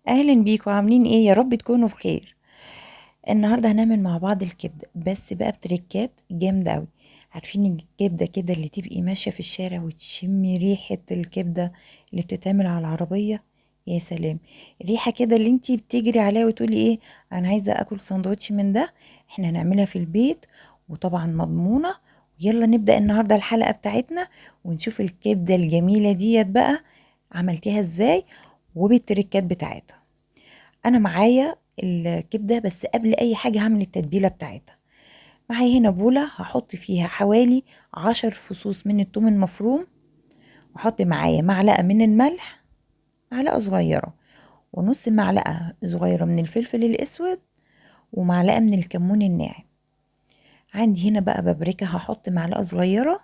اهلا بيكم، عاملين ايه؟ يا رب تكونوا بخير. النهارده هنعمل مع بعض الكبده، بس بقى بتريكات جامده قوي. عارفين الكبده كده اللي تبقي ماشيه في الشارع وتشمي ريحه الكبده اللي بتتعمل على العربيه؟ يا سلام. ريحه كده اللي انتي بتجري عليها وتقولي ايه، انا عايزه اكل سندوتش من ده. احنا هنعملها في البيت، وطبعا مضمونه. يلا نبدا النهارده الحلقه بتاعتنا ونشوف الكبده الجميله ديت بقى عملتيها ازاي وبالتريكات بتاعتها. انا معايا الكبده، بس قبل اي حاجه هعمل التتبيله بتاعتها. معايا هنا بوله هحط فيها حوالي 10 فصوص من الثوم المفروم، واحط معايا معلقه من الملح، معلقه صغيره، ونص معلقه صغيره من الفلفل الاسود، ومعلقه من الكمون الناعم. عندي هنا بقى بابريكا هحط معلقه صغيره،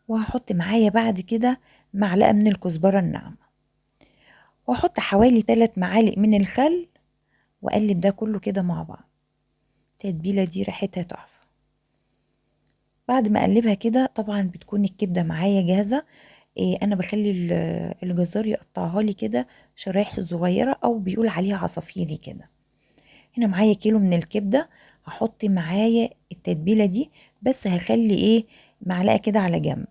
وهحط معايا بعد كده معلقه من الكزبره الناعمه، واحط حوالي 3 معالق من الخل، واقلب ده كله كده مع بعض. التتبيله دي ريحتها تحفه. بعد ما اقلبها كده طبعا بتكون الكبده معايا جاهزه. إيه، انا بخلي الجزار يقطعها لي كده شرايح صغيره، او بيقول عليها عصافيري كده. هنا معايا كيلو من الكبده، هحط معايا التتبيله دي، بس هخلي ايه، معلقه كده على جنب.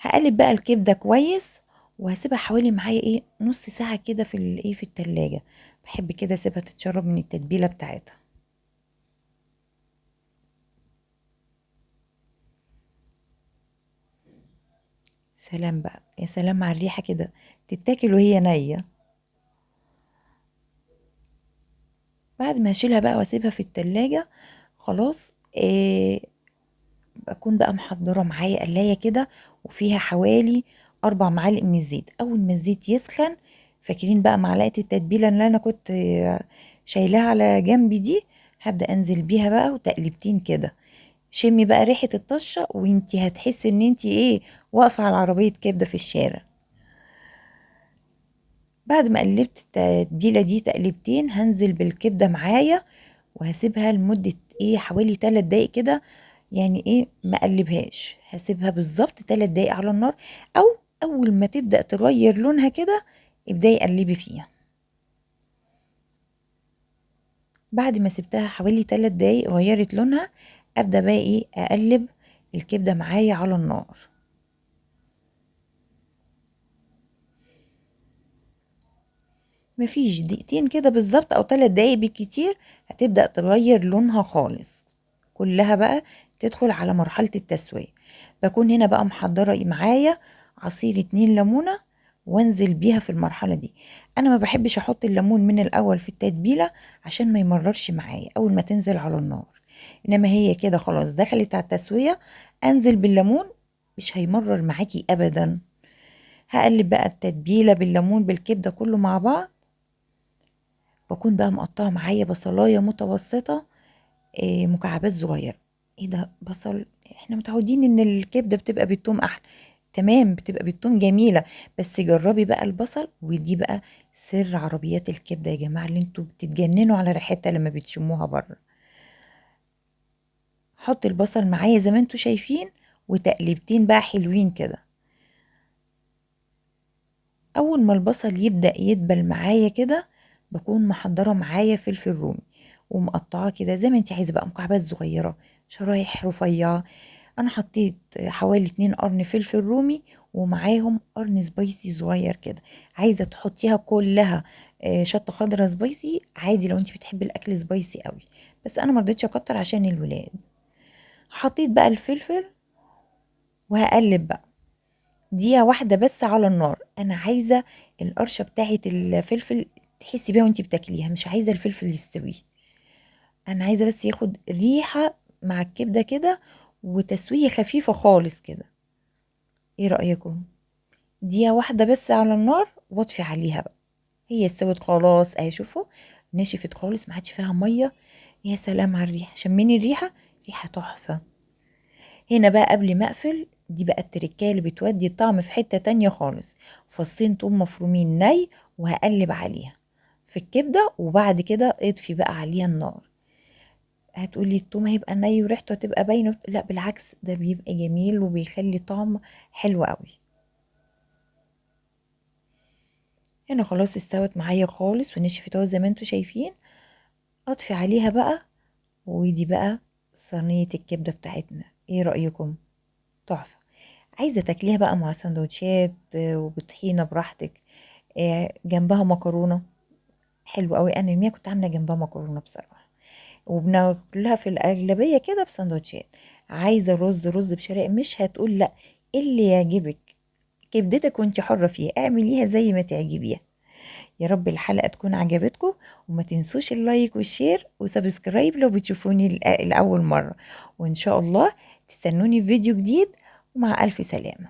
هقلب بقى الكبده كويس، وهسيبها حوالي معايا ايه نص ساعه كده في الايه في التلاجة. بحب كده اسيبها تتشرب من التتبيله بتاعتها. سلام بقى، يا سلام على الريحه كده، تتاكل وهي نيه. بعد ما اشيلها بقى واسيبها في التلاجة، خلاص إيه، بكون بقى محضرة معايا قلاية كده، وفيها حوالي 4 معالق من الزيت. اول ما الزيت يسخن، فاكرين بقى معلقة التتبيلة اللي انا كنت شايلاها على جنبي دي، هبدأ انزل بيها بقى وتقلبتين كده. شمي بقى ريحة الطشة، وانتي هتحسي ان انتي ايه، واقفة على عربية كبدة في الشارع. بعد ما قلبت التتبيلة دي تقلبتين، هنزل بالكبدة معايا، وهسيبها لمدة ايه حوالي 3 دقايق كده. يعني ايه، ما اقلبهاش، هسيبها بالظبط 3 دقايق على النار، او اول ما تبدأ تغير لونها كده ابدأي قلبي فيها. بعد ما سبتها حوالي 3 دقايق غيرت لونها، ابدأ بقى ايه اقلب الكبدة معايا على النار. مفيش دقيقتين كده بالظبط او 3 دقايق بالكتير، هتبدأ تغير لونها خالص، كلها بقى تدخل على مرحلة التسوية. بكون هنا بقى محضرة معايا عصير 2 ليمونة، وانزل بيها في المرحلة دي. انا ما بحبش احط الليمون من الاول في التتبيلة عشان ما يمررش معايا اول ما تنزل على النار. انما هي كده خلاص دخلت على التسوية، انزل بالليمون، مش هيمرر معاكي ابدا. هقلب بقى التتبيلة بالليمون بالكبدة كله مع بعض. بكون بقى مقطعة معايا بصلاية متوسطة، مكعبات صغيرة. ايه ده بصل؟ احنا متعودين ان الكبدة بتبقى بالثوم احلى. تمام، بتبقى بالثوم جميلة، بس جربي بقى البصل. ودي بقى سر عربيات الكبدة يا جماعة، اللي انتوا بتتجننوا على ريحتها لما بتشموها بره. حط البصل معايا زي ما انتوا شايفين، وتقليبتين بقى حلوين كده. اول ما البصل يبدأ يدبل معايا كده، بكون محضرة معايا فلفل رومي، ومقطعاه كده زي ما انت عايزة بقى، مكعبات صغيرة، شرايح رفيعة. انا حطيت حوالي 2 قرن فلفل رومي، ومعاهم قرن سبايسي صغير كده. عايزة تحطيها كلها شطة خضرا سبايسي عادي لو انت بتحبي الاكل سبايسي قوي، بس انا مرضتش اكتر عشان الولاد. حطيت بقى الفلفل، وهقلب بقى دقيقة واحدة بس على النار. انا عايزة القرشة بتاعة الفلفل تحسي بيها وانتي بتاكليها، مش عايزة الفلفل يستوي. انا عايزة بس ياخد ريحة مع الكبدة كده، وتسوية خفيفة خالص كده. ايه رأيكم؟ دقيقة واحدة بس على النار، واطفي عليها بقى. هي استوت خلاص اهي، شوفوا نشفت خالص، ما عادش فيها مية. يا سلام على الريحة، شميني الريحة، ريحة تحفة. هنا بقى قبل ما اقفل، دي بقى التركية اللي بتودي الطعم في حتة تانية خالص. فصين توم مفرومين ني، وهقلب عليها في الكبدة، وبعد كده اطفي بقى عليها النار. هتقولي التوم هيبقى ني وريحته هتبقى باينة؟ لا بالعكس، ده بيبقى جميل وبيخلي طعم حلو قوي. هنا خلاص استوت معايا خالص ونشفت اهو زي ما انتوا شايفين. اطفي عليها بقى، ودي بقى صينية الكبدة بتاعتنا. ايه رأيكم؟ تحفة. عايزة تاكليها بقى مع سندوتشات وبطحينة براحتك، جنبها مكرونة حلو قوي. انا يوميا كنت عاملة جنبها مكرونة بصراحة، وبناكلها في الأغلبية كده بسندوتشات. عايزة رز بشرق مش هتقول لا، اللي يعجبك كبدتك وانت حرة فيها، اعمليها زي ما تعجبيها. يا رب الحلقة تكون عجبتكم، وما تنسوش اللايك والشير وسبسكرايب لو بتشوفوني لأول مرة. وإن شاء الله تستنوني في فيديو جديد، ومع ألف سلامة.